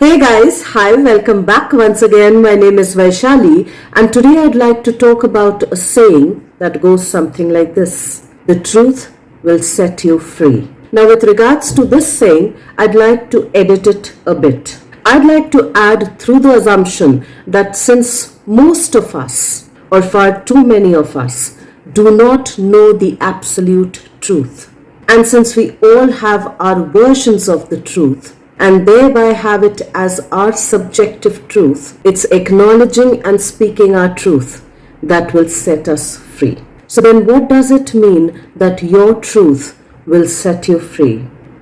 Hey guys, hi, welcome back once again. My name is Vaishali, and today I'd like to talk about a saying that goes something like this: the truth will set you free. Now, with regards to this saying, I'd like to edit it a bit. I'd like to add through the assumption that since most of us, or far too many of us, do not know the absolute truth, and since we all have our versions of the truth, and thereby have it as our subjective truth, it's acknowledging and speaking our truth that will set us free. So then what does it mean that your truth will set you free?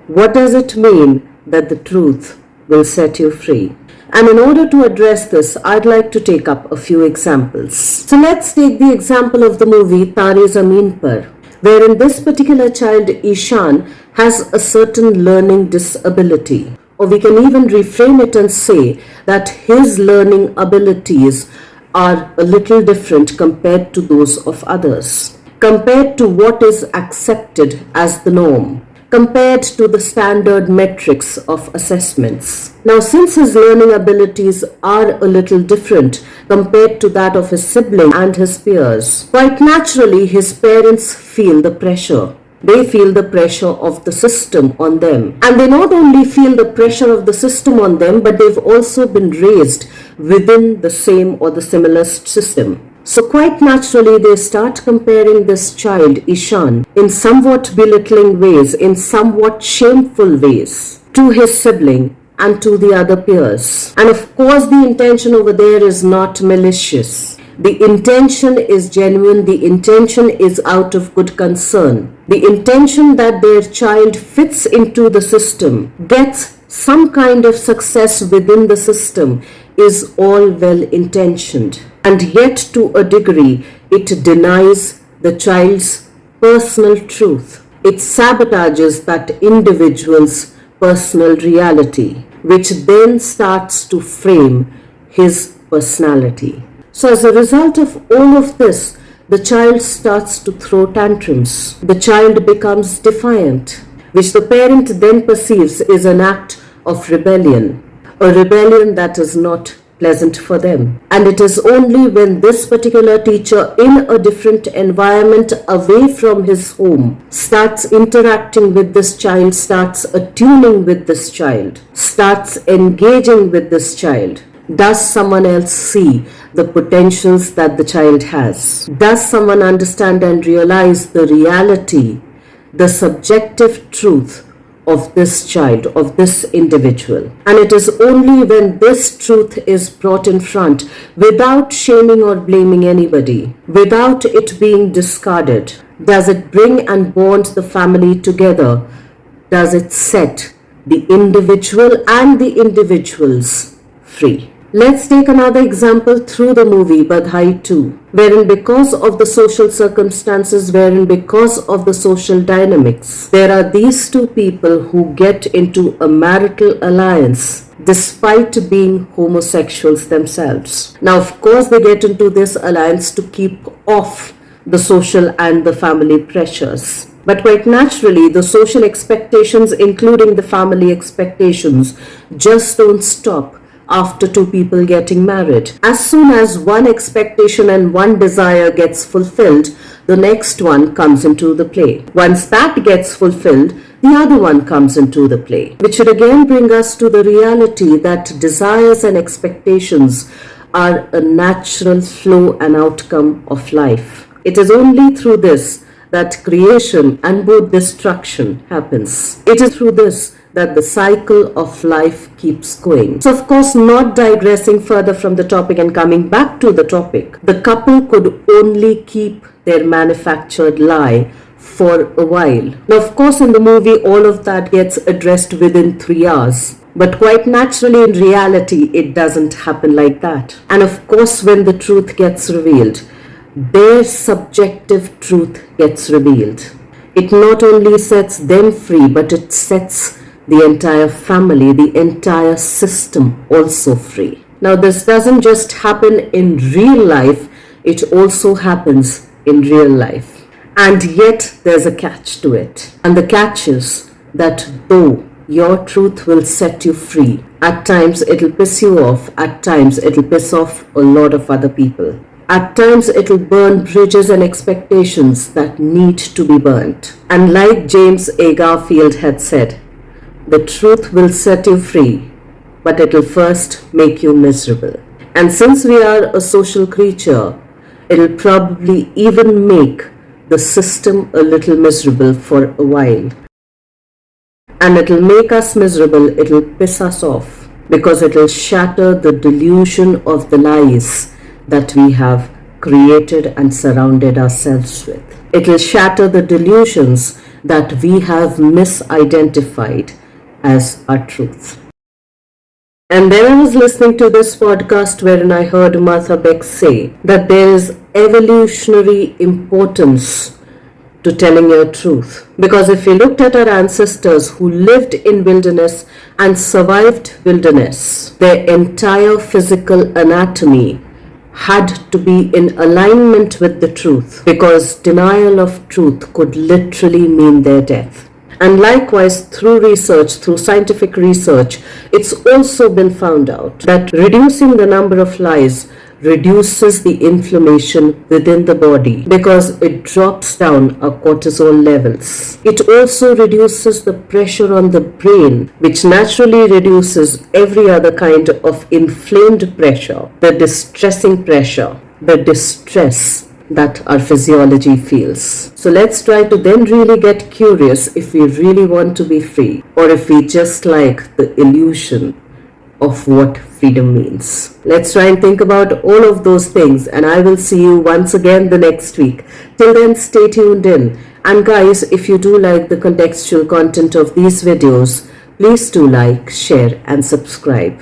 What does it mean that the truth will set you free? And in order to address this, I'd like to take up a few examples. So let's take the example of the movie Tare Zameen Par, wherein this particular child, Ishan, has a certain learning disability. Or we can even reframe it and say that his learning abilities are a little different compared to those of others, compared to what is accepted as the norm, compared to the standard metrics of assessments. Now, since his learning abilities are a little different compared to that of his sibling and his peers, quite naturally his parents feel the pressure. They feel the pressure of the system on them. And they not only feel the pressure of the system on them, but they've also been raised within the same or the similar system. So quite naturally, they start comparing this child, Ishan, in somewhat belittling ways, in somewhat shameful ways, to his sibling and to the other peers. And of course, the intention over there is not malicious. The intention is genuine. The intention is out of good concern. The intention that their child fits into the system, gets some kind of success within the system, is all well intentioned. And yet, to a degree, it denies the child's personal truth. It sabotages that individual's personal reality, which then starts to frame his personality. So as a result of all of this, the child starts to throw tantrums. The child becomes defiant, which the parent then perceives is an act of rebellion, a rebellion that is not pleasant for them. And it is only when this particular teacher, in a different environment away from his home, starts interacting with this child, starts attuning with this child, starts engaging with this child, does someone else see the potentials that the child has? Does someone understand and realize the reality, the subjective truth of this child, of this individual? And it is only when this truth is brought in front, without shaming or blaming anybody, without it being discarded, does it bring and bond the family together, does it set the individual and the individuals free. Let's take another example through the movie Badhai 2, wherein because of the social circumstances, wherein because of the social dynamics, there are these two people who get into a marital alliance despite being homosexuals themselves. Now, of course, they get into this alliance to keep off the social and the family pressures. But quite naturally, the social expectations, including the family expectations, just don't stop after two people getting married. As soon as one expectation and one desire gets fulfilled, the next one comes into the play. Once that gets fulfilled, the other one comes into the play, which should again bring us to the reality that desires and expectations are a natural flow and outcome of life. It is only through this that creation and both destruction happens. It is through this that the cycle of life keeps going. So of course, not digressing further from the topic and coming back to the topic, the couple could only keep their manufactured lie for a while. Now of course, in the movie, all of that gets addressed within 3 hours. But quite naturally, in reality, it doesn't happen like that. And of course, when the truth gets revealed, their subjective truth gets revealed. It not only sets them free, but it sets the entire family, the entire system also free. Now, this doesn't just happen in real life, it also happens in real life. And yet, there's a catch to it. And the catch is that though your truth will set you free. At times it'll piss you off, at times it'll piss off a lot of other people. At times it'll burn bridges and expectations that need to be burnt. And like James A. Garfield had said, the truth will set you free, but it'll first make you miserable. And since we are a social creature, it'll probably even make the system a little miserable for a while. And it'll make us miserable, it'll piss us off, because it'll shatter the delusion of the lies that we have created and surrounded ourselves with. It'll shatter the delusions that we have misidentified as our truth. And then I was listening to this podcast wherein I heard Martha Beck say that there is evolutionary importance to telling your truth. Because if we looked at our ancestors who lived in wilderness and survived wilderness, their entire physical anatomy had to be in alignment with the truth, because denial of truth could literally mean their death. And likewise, through research, through scientific research, it's also been found out that reducing the number of lies reduces the inflammation within the body because it drops down our cortisol levels. It also reduces the pressure on the brain, which naturally reduces every other kind of inflamed pressure, the distressing pressure, the distress that our physiology feels. So let's try to then really get curious if we really want to be free, or if we just like the illusion of what freedom means. Let's try and think about all of those things, and I will see you once again the next week. Till then, stay tuned in. And guys, if you do like the contextual content of these videos, please do like, share and subscribe.